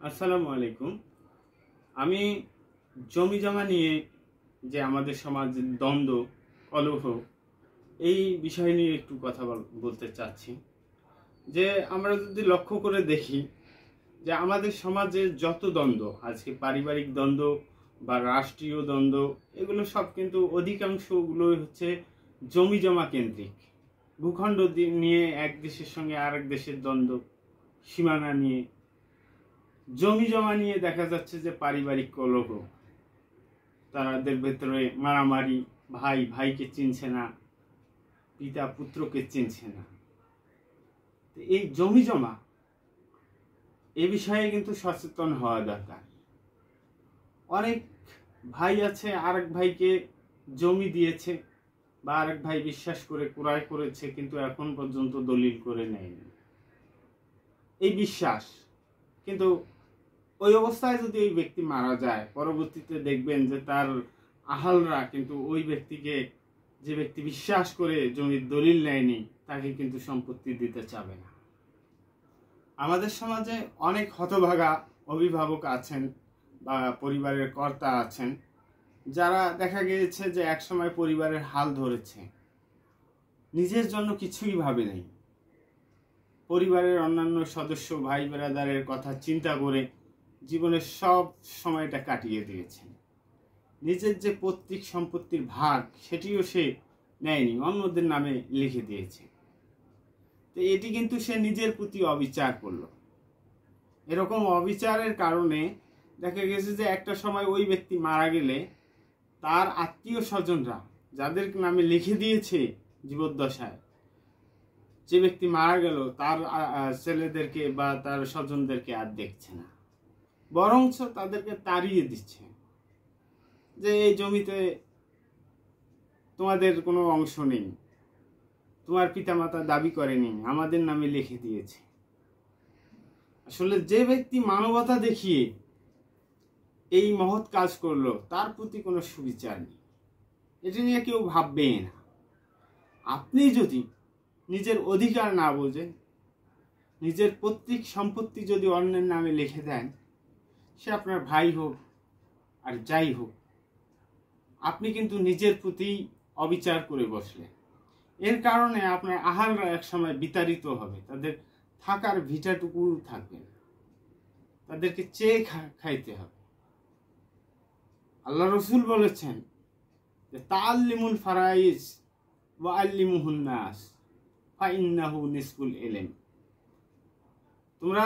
আসসালামু আলাইকুম। আমি জমি জমা নিয়ে যে আমাদের সমাজের দ্বন্দ্ব, কলহ, এই বিষয় নিয়ে একটু কথা বলতে চাচ্ছি। যে আমরা যদি লক্ষ্য করে দেখি যে আমাদের সমাজে যত দ্বন্দ্ব, আজকে পারিবারিক দ্বন্দ্ব বা রাষ্ট্রীয় দ্বন্দ্ব, এগুলো সব কিন্তু অধিকাংশগুলোই হচ্ছে জমি জমা কেন্দ্রিক। ভূখণ্ড নিয়ে এক দেশের সঙ্গে আরেক দেশের দ্বন্দ্ব, সীমানা নিয়ে, জমি জমা নিয়ে দেখা যাচ্ছে যে পারিবারিক কলহ, তাদের ভেতরে মারামারি, ভাই ভাইকে চিনছে না, পিতা পুত্রকে চিনছে না। এই জমি জমা এ বিষয়ে কিন্তু সচেতন হওয়া দরকার। অনেক ভাই আছে আরেক ভাইকে জমি দিয়েছে বা আরেক ভাই বিশ্বাস করে ক্রয় করেছে, কিন্তু এখন পর্যন্ত দলিল করে নেয়নি। এই বিশ্বাস কিন্তু ওই অবস্থায় যদি ওই ব্যক্তি মারা যায়, পরবর্তীতে দেখবেন যে তার আহালরা কিন্তু ওই ব্যক্তিকে, যে ব্যক্তি বিশ্বাস করে জমির দলিল নেয়নি, তাকে কিন্তু সম্পত্তি দিতে চাবে না। আমাদের সমাজে অনেক হতভাগা অভিভাবক আছেন বা পরিবারের কর্তা আছেন, যারা দেখা গিয়েছে যে একসময় পরিবারের হাল ধরেছে, নিজের জন্য কিছুই ভাবে নেই, পরিবারের অন্যান্য সদস্য ভাই ব্রাদারের কথা চিন্তা করে জীবনের সব সময়টা কাটিয়ে দিয়েছেন। নিজের যে পৈতৃক সম্পত্তির ভাগ, সেটিও সে নেয়নি, অন্যদের নামে লিখে দিয়েছে। তো এটি কিন্তু সে নিজের প্রতি অবিচার করলো। এরকম অবিচারের কারণে দেখা গেছে যে একটা সময় ওই ব্যক্তি মারা গেলে তার আত্মীয় স্বজনরা, যাদের নামে লিখে দিয়েছে জীবদ্দশায়, যে ব্যক্তি মারা গেল তার ছেলেদেরকে বা তার স্বজনদেরকে আর দেখছে না, বরঞ্চ তাদেরকে তাড়িয়ে দিচ্ছে যে এই জমিতে তোমাদের কোনো অংশ নেই, তোমার পিতামাতা দাবি করেনি, আমাদের নামে লিখে দিয়েছে। আসলে যে ব্যক্তি মানবতা দেখিয়ে এই মহৎ কাজ করলো, তার প্রতি কোনো সুবিচার নেই, এটি নিয়ে কেউ ভাববে না। আপনি যদি নিজের অধিকার না বোঝেন, নিজের পৈতৃক সম্পত্তি যদি অন্যের নামে লিখে দেন, সে আপনার ভাই হোক আর যাই হোক, আপনি কিন্তু নিজের প্রতি অবিচার করে বসলেন। এর কারণে আপনার আহাররা একসময় বিতাড়িত হবে, তাদের থাকার ভিটাটুকু থাকবে না, তাদেরকে চেয়ে খাইতে হবে। আল্লাহ রসুল বলেছেন যে তাআল্লিমুল ফারাইজ ওয়া আল্লিমুহুন নাস ফাইন্নাহু নিসফুল ইলম। তোমরা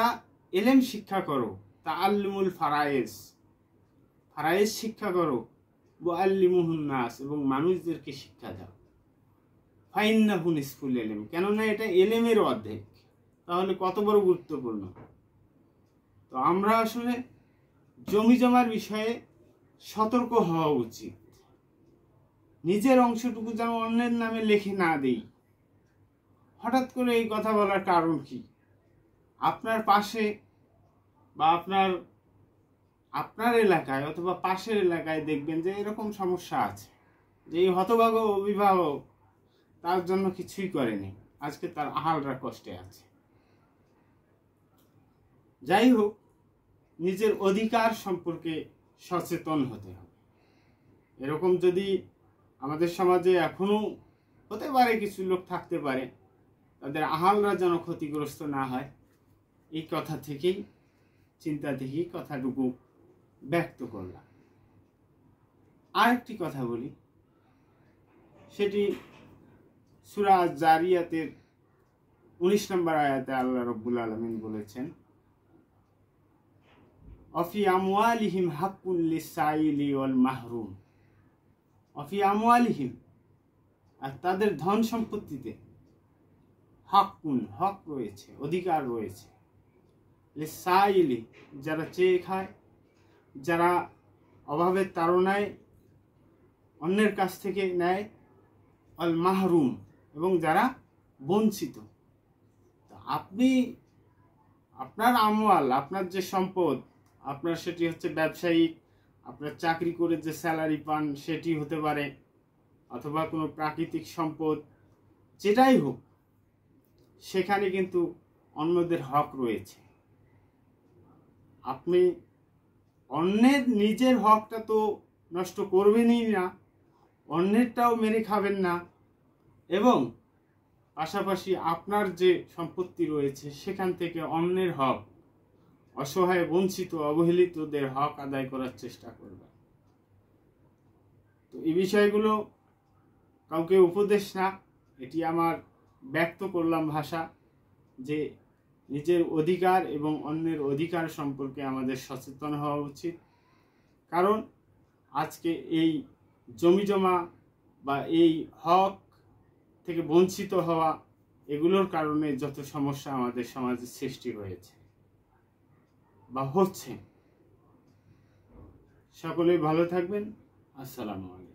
ইলম শিক্ষা করো, তাআল্লিমুল ফারাইজ, ফারাইজ শিক্ষা করো, ওয়া আল্লিমুহুন নাস, এবং মানুষদেরকে শিক্ষা দাও। ফাইন্নাহু নিসফুল ইলম, কেননা এটা ইলমের অর্ধেক। তাহলে কত বড় গুরুত্বপূর্ণ। তো আমরা আসলে জমি জমার বিষয়ে সতর্ক হওয়া উচিত। নিজের অংশটুকু যেন অন্যের নামে লিখে না দেই। হঠাৎ করে এই কথা বলার কারণ কি? আপনার পাশে বা আপনার এলাকায় অথবা পাশের এলাকায় দেখবেন যে এরকম সমস্যা আছে, যে এই হতভাগ্য অভিভাবক তার জন্য কিছুই করেনি, আজকে তার আহালরা কষ্টে আছে। যাই হোক, নিজের অধিকার সম্পর্কে সচেতন হতে হবে। এরকম যদি আমাদের সমাজে এখনো হতে পারে, কিছু লোক থাকতে পারে, তাদের আহালরা যেন ক্ষতিগ্রস্ত না হয়, এই কথা থেকেই, চিন্তা থেকেই কথাটুকু ব্যক্ত করলাম। আরেকটি কথা বলি, সেটি সূরা জারিয়াতের 19 নম্বর আয়াতে আল্লাহ রাব্বুল আলামিন বলেছেন, অফি আমওয়ালিহিম হাক্কুন লিসাইলি ওয়াল মাহরুম। অফি আমওয়ালিহিম, আর তাদের ধন সম্পত্তিতে, হাক্কুন, হক রয়েছে, অধিকার রয়েছে, লিসাইলি, যারা চেয়ে খায়, যারা অভাবের তাড়নায় অন্যের কাছ থেকে নেয়, আল মাহরুম, এবং যারা বঞ্চিত। আপনি আপনার আমওয়াল, আপনার যে সম্পদ, আপনার সেটি হচ্ছে ব্যবসায়িক, আপনার চাকরি করে যে স্যালারি পান সেটি হতে পারে, অথবা কোনো প্রাকৃতিক সম্পদ, যেটাই হোক, সেখানে কিন্তু অন্যদের হক রয়েছে। আপনি অন্যের নিজের হকটা তো নষ্ট করবেনই না, অন্যেরটাও মেরে খাবেন না, এবং পাশাপাশি আপনার যে সম্পত্তি রয়েছে সেখান থেকে অন্যের হক, অসহায় বঞ্চিত অবহেলিতদের হক আদায় করার চেষ্টা করবেন। তো এই বিষয়গুলো কাউকে উপদেশ না, এটি আমার ব্যক্ত করলাম ভাষা, যে নিজের অধিকার এবং অন্যের অধিকার সম্পর্কে আমাদের সচেতন হওয়া উচিত। কারণ আজকে এই জমিজমা বা এই হক থেকে বঞ্চিত হওয়া, এগুলোর কারণে যত সমস্যা আমাদের সমাজে সৃষ্টি হয়েছে বা হচ্ছে। সকলেই ভালো থাকবেন। আসসালামু আলাইকুম।